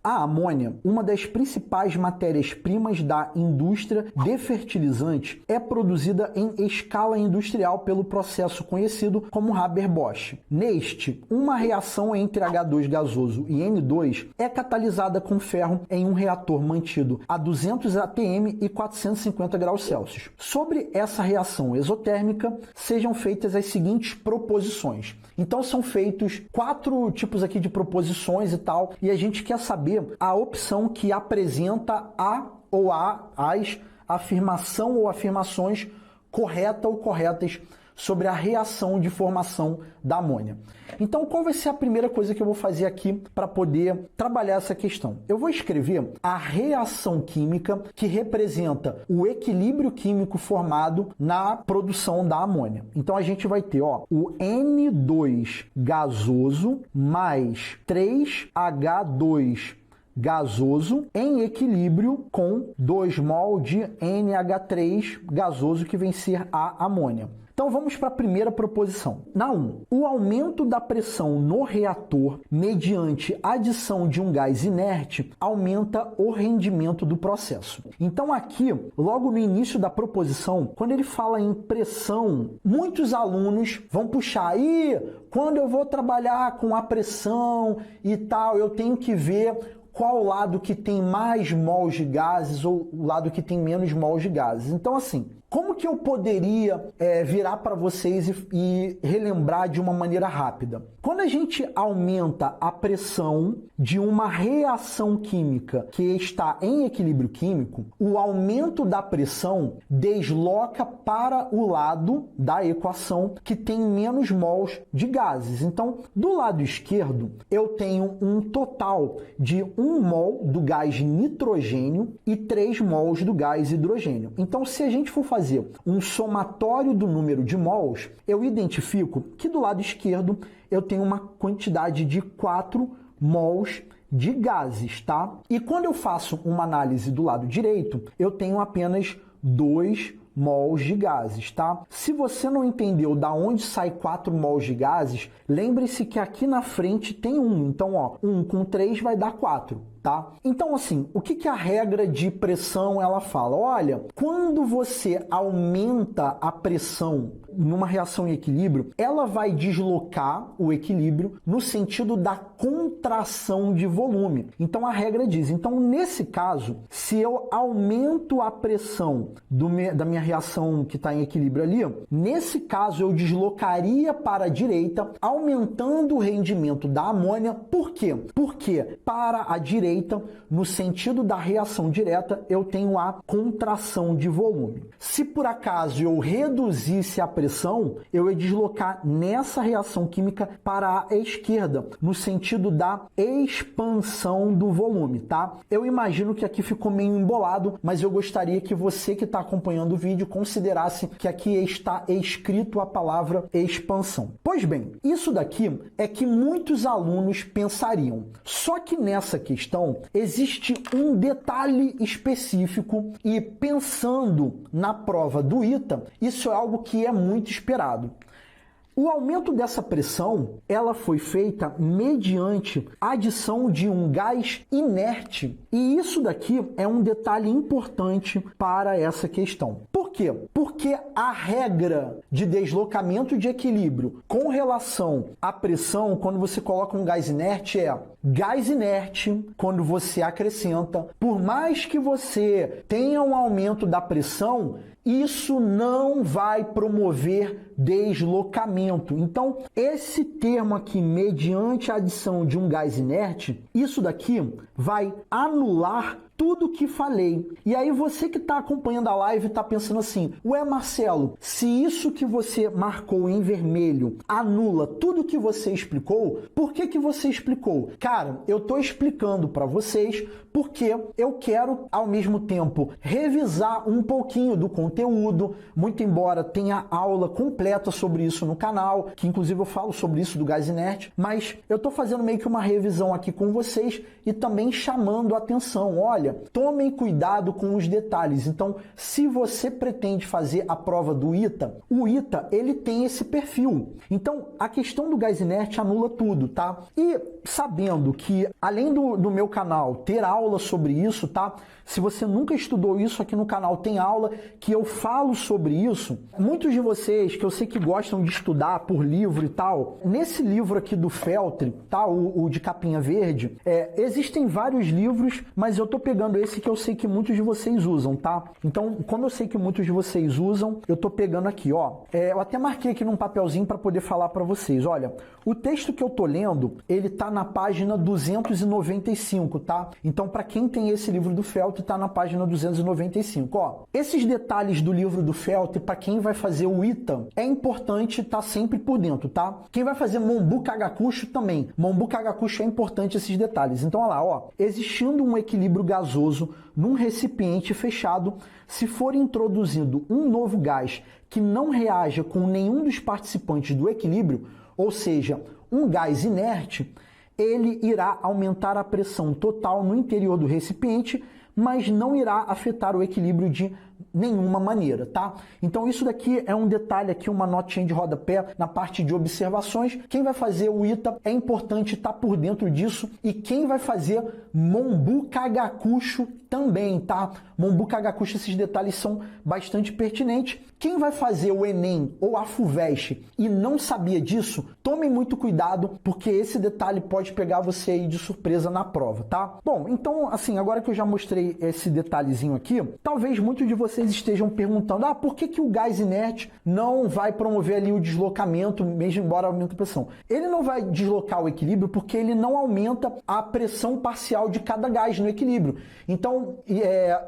A amônia, uma das principais matérias-primas da indústria de fertilizantes, é produzida em escala industrial pelo processo conhecido como Haber-Bosch. Neste, uma reação entre H2 gasoso e N2 é catalisada com ferro em um reator mantido a 200 atm e 450 graus Celsius. Sobre essa reação exotérmica, sejam feitas as seguintes proposições. Então são feitos 4 tipos aqui de proposições e tal, e a gente quer saber a opção que apresenta a ou as afirmação ou afirmações correta ou corretas sobre a reação de formação da amônia. Então, qual vai ser a primeira coisa que eu vou fazer aqui para poder trabalhar essa questão? Eu vou escrever a reação química que representa o equilíbrio químico formado na produção da amônia. Então, a gente vai ter o N2 gasoso mais 3H2 gasoso em equilíbrio com 2 mol de NH3 gasoso, que vem ser a amônia. Então vamos para a primeira proposição. Na 1, o aumento da pressão no reator mediante adição de um gás inerte aumenta o rendimento do processo. Então aqui, logo no início da proposição, quando ele fala em pressão, muitos alunos vão puxar aí, quando eu vou trabalhar com a pressão e tal, eu tenho que ver qual lado que tem mais mols de gases ou o lado que tem menos mols de gases. Então, assim, como que eu poderia virar para vocês e relembrar de uma maneira rápida? Quando a gente aumenta a pressão de uma reação química que está em equilíbrio químico, o aumento da pressão desloca para o lado da equação que tem menos mols de gases. Então, do lado esquerdo, eu tenho um total de 1 mol do gás nitrogênio e 3 mols do gás hidrogênio. Então, se a gente for fazer um somatório do número de mols, eu identifico que do lado esquerdo eu tenho uma quantidade de 4 mols de gases, tá? E quando eu faço uma análise do lado direito, eu tenho apenas 2 mols de gases, tá? Se você não entendeu da onde sai 4 mols de gases, lembre-se que aqui na frente tem 1. Então, 1 com 3 vai dar 4. Tá? Então, assim, o que a regra de pressão ela fala? Olha, quando você aumenta a pressão numa reação em equilíbrio, ela vai deslocar o equilíbrio no sentido da contração de volume. Então, a regra diz, então, nesse caso, se eu aumento a pressão da minha reação que está em equilíbrio ali, nesse caso, eu deslocaria para a direita, aumentando o rendimento da amônia. Por quê? Porque para a direita, no sentido da reação direta, eu tenho a contração de volume. Se por acaso eu reduzisse a pressão, eu ia deslocar nessa reação química para a esquerda, no sentido da expansão do volume, tá? Eu imagino que aqui ficou meio embolado, mas eu gostaria que você que está acompanhando o vídeo considerasse que aqui está escrito a palavra expansão. Pois bem, isso daqui é que muitos alunos pensariam. Só que nessa questão existe um detalhe específico e pensando na prova do ITA, isso é algo que é muito esperado. O aumento dessa pressão, ela foi feita mediante adição de um gás inerte. E isso daqui é um detalhe importante para essa questão. Por quê? Porque a regra de deslocamento de equilíbrio com relação à pressão, quando você coloca um gás inerte, gás inerte, quando você acrescenta, por mais que você tenha um aumento da pressão, isso não vai promover deslocamento. Então, esse termo aqui, mediante a adição de um gás inerte, isso daqui vai anular tudo que falei. E aí você que está acompanhando a live está pensando assim, ué Marcelo, se isso que você marcou em vermelho anula tudo que você explicou, por que você explicou? Cara, eu estou explicando para vocês porque eu quero ao mesmo tempo revisar um pouquinho do conteúdo, muito embora tenha aula completa sobre isso no canal, que inclusive eu falo sobre isso do gás inerte, mas eu estou fazendo meio que uma revisão aqui com vocês e também chamando a atenção. Olha, tomem cuidado com os detalhes. Então, se você pretende fazer a prova do ITA, o ITA, ele tem esse perfil. Então, a questão do gás inerte anula tudo, tá? E sabendo lembrando que, além do meu canal ter aula sobre isso, tá? Se você nunca estudou isso, aqui no canal tem aula que eu falo sobre isso. Muitos de vocês, que eu sei que gostam de estudar por livro e tal, nesse livro aqui do Feltri, tá? O de capinha verde, existem vários livros, mas eu tô pegando esse que eu sei que muitos de vocês usam, tá? Então, como eu sei que muitos de vocês usam, eu tô pegando aqui, ó. Eu até marquei aqui num papelzinho para poder falar para vocês. Olha, o texto que eu tô lendo, ele tá na página 295, tá? Então, para quem tem esse livro do Feltri, está na página 295. Ó, esses detalhes do livro do Feltri, para quem vai fazer o ITA, é importante estar sempre por dentro, tá? Quem vai fazer Mombu Kagakusho também. Mombu Kagakusho é importante esses detalhes. Então, olha lá, ó. Existindo um equilíbrio gasoso num recipiente fechado, se for introduzido um novo gás que não reaja com nenhum dos participantes do equilíbrio, ou seja, um gás inerte, ele irá aumentar a pressão total no interior do recipiente, mas não irá afetar o equilíbrio de nenhuma maneira, tá? Então isso daqui é um detalhe aqui, uma notinha de rodapé na parte de observações. Quem vai fazer o ITA é importante estar por dentro disso, e quem vai fazer Mombu Kagakusho também, tá? Mombu Kagakusho, esses detalhes são bastante pertinentes. Quem vai fazer o Enem ou a FUVEST e não sabia disso, tome muito cuidado, porque esse detalhe pode pegar você aí de surpresa na prova, tá? Bom, então, assim, agora que eu já mostrei esse detalhezinho aqui, talvez muitos de vocês estejam perguntando, por que o gás inerte não vai promover ali o deslocamento, mesmo embora aumente a pressão? Ele não vai deslocar o equilíbrio porque ele não aumenta a pressão parcial de cada gás no equilíbrio. Então,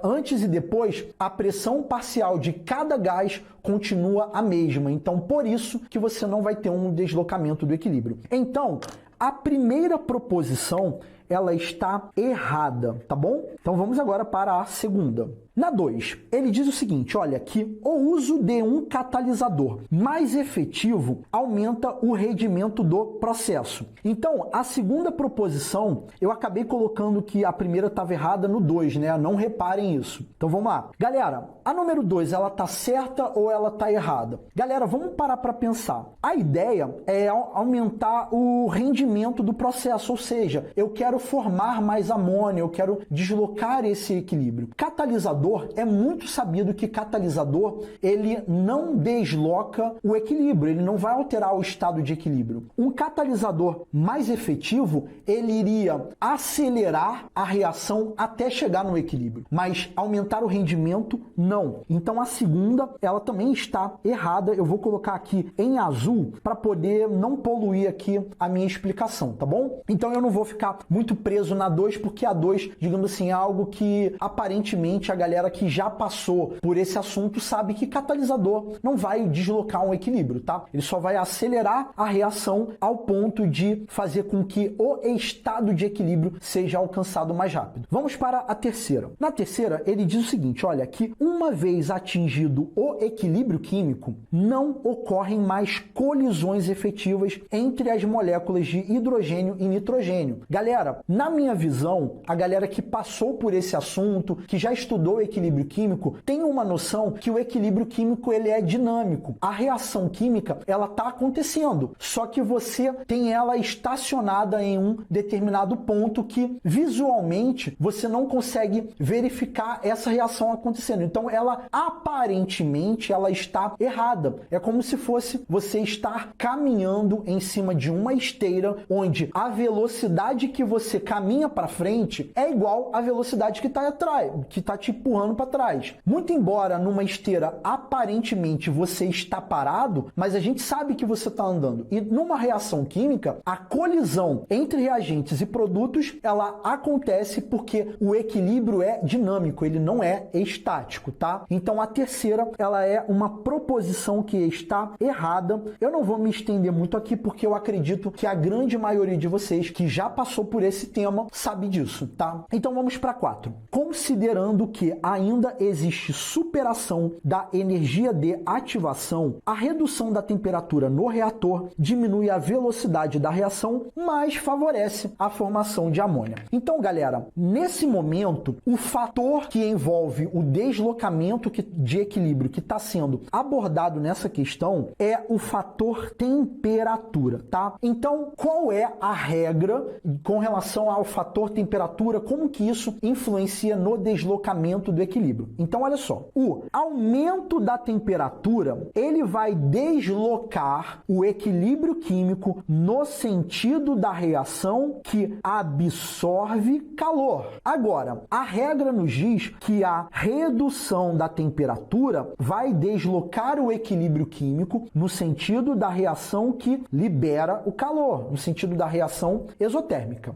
antes e depois, a pressão parcial de cada gás continua a mesma. Então, por isso que você não vai ter um deslocamento do equilíbrio. Então, a primeira proposição, ela está errada, tá bom? Então, vamos agora para a segunda. Na 2, ele diz o seguinte, olha, que o uso de um catalisador mais efetivo aumenta o rendimento do processo. Então, a segunda proposição, eu acabei colocando que a primeira estava errada no 2, né? Não reparem isso. Então, vamos lá. Galera, a número 2, ela está certa ou ela está errada? Galera, vamos parar para pensar. A ideia é aumentar o rendimento do processo, ou seja, eu quero formar mais amônia, eu quero deslocar esse equilíbrio. Catalisador, é muito sabido que catalisador, ele não desloca o equilíbrio, ele não vai alterar o estado de equilíbrio. Um catalisador mais efetivo, ele iria acelerar a reação até chegar no equilíbrio, mas aumentar o rendimento, não. Então a segunda, ela também está errada. Eu vou colocar aqui em azul para poder não poluir aqui a minha explicação, tá bom? Então eu não vou ficar muito preso na 2, porque a 2, digamos assim, é algo que aparentemente a galera que já passou por esse assunto sabe que catalisador não vai deslocar um equilíbrio, tá? Ele só vai acelerar a reação ao ponto de fazer com que o estado de equilíbrio seja alcançado mais rápido. Vamos para a terceira. Na terceira, ele diz o seguinte, olha, que uma vez atingido o equilíbrio químico, não ocorrem mais colisões efetivas entre as moléculas de hidrogênio e nitrogênio. Galera, na minha visão, a galera que passou por esse assunto, que já estudou o equilíbrio químico, tem uma noção que o equilíbrio químico ele é dinâmico. A reação química, ela está acontecendo, só que você tem ela estacionada em um determinado ponto que visualmente você não consegue verificar essa reação acontecendo. Então ela aparentemente ela está errada. É como se fosse você estar caminhando em cima de uma esteira onde a velocidade que você caminha para frente é igual à velocidade que está atrás, que está te empurrando para trás. Muito embora numa esteira aparentemente você está parado, mas a gente sabe que você está andando. E numa reação química, a colisão entre reagentes e produtos, ela acontece porque o equilíbrio é dinâmico, ele não é estático, tá? Então a terceira, ela é uma proposição que está errada. Eu não vou me estender muito aqui porque eu acredito que a grande maioria de vocês que já passou por esse tema sabe disso, tá? Então vamos para 4. Considerando que ainda existe superação da energia de ativação, a redução da temperatura no reator diminui a velocidade da reação, mas favorece a formação de amônia. Então, galera, nesse momento, o fator que envolve o deslocamento de equilíbrio que está sendo abordado nessa questão é o fator temperatura, tá? Então, qual é a regra com relação ao fator temperatura? Como que isso influencia no deslocamento do equilíbrio? Então, olha só, o aumento da temperatura, ele vai deslocar o equilíbrio químico no sentido da reação que absorve calor. Agora, a regra nos diz que a redução da temperatura vai deslocar o equilíbrio químico no sentido da reação que libera o calor, no sentido da reação exotérmica.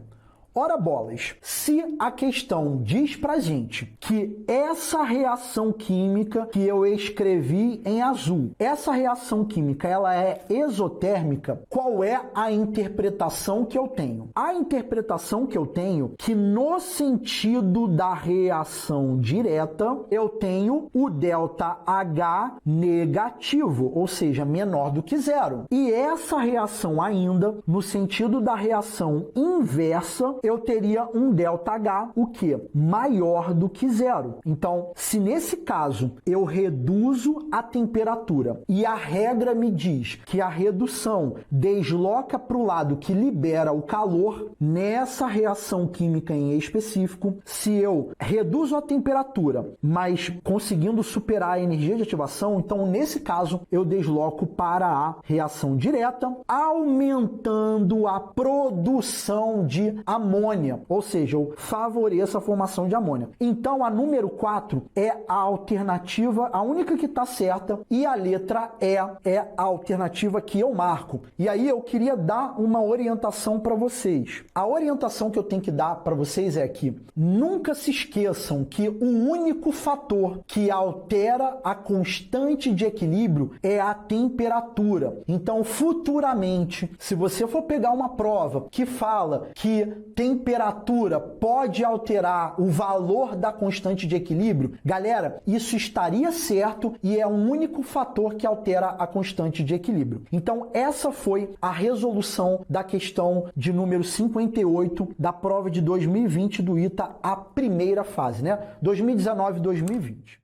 Ora bolas, se a questão diz pra gente que essa reação química que eu escrevi em azul, essa reação química ela é exotérmica, qual é a interpretação que eu tenho? A interpretação que eu tenho que no sentido da reação direta, eu tenho o ΔH negativo, ou seja, menor do que zero. E essa reação ainda, no sentido da reação inversa, eu teria um ΔH, o que? Maior do que zero. Então, se nesse caso eu reduzo a temperatura e a regra me diz que a redução desloca para o lado que libera o calor, nessa reação química em específico, se eu reduzo a temperatura, mas conseguindo superar a energia de ativação, então nesse caso eu desloco para a reação direta, aumentando a produção de amônia, ou seja, eu favoreço a formação de amônia. Então, a número 4 é a alternativa, a única que está certa, e a letra E é a alternativa que eu marco. E aí eu queria dar uma orientação para vocês. A orientação que eu tenho que dar para vocês é que nunca se esqueçam que o único fator que altera a constante de equilíbrio é a temperatura. Então, futuramente, se você for pegar uma prova que fala que temperatura pode alterar o valor da constante de equilíbrio, galera, isso estaria certo e é o único fator que altera a constante de equilíbrio. Então, essa foi a resolução da questão de número 58 da prova de 2020 do ITA, a primeira fase, né? 2019 e 2020.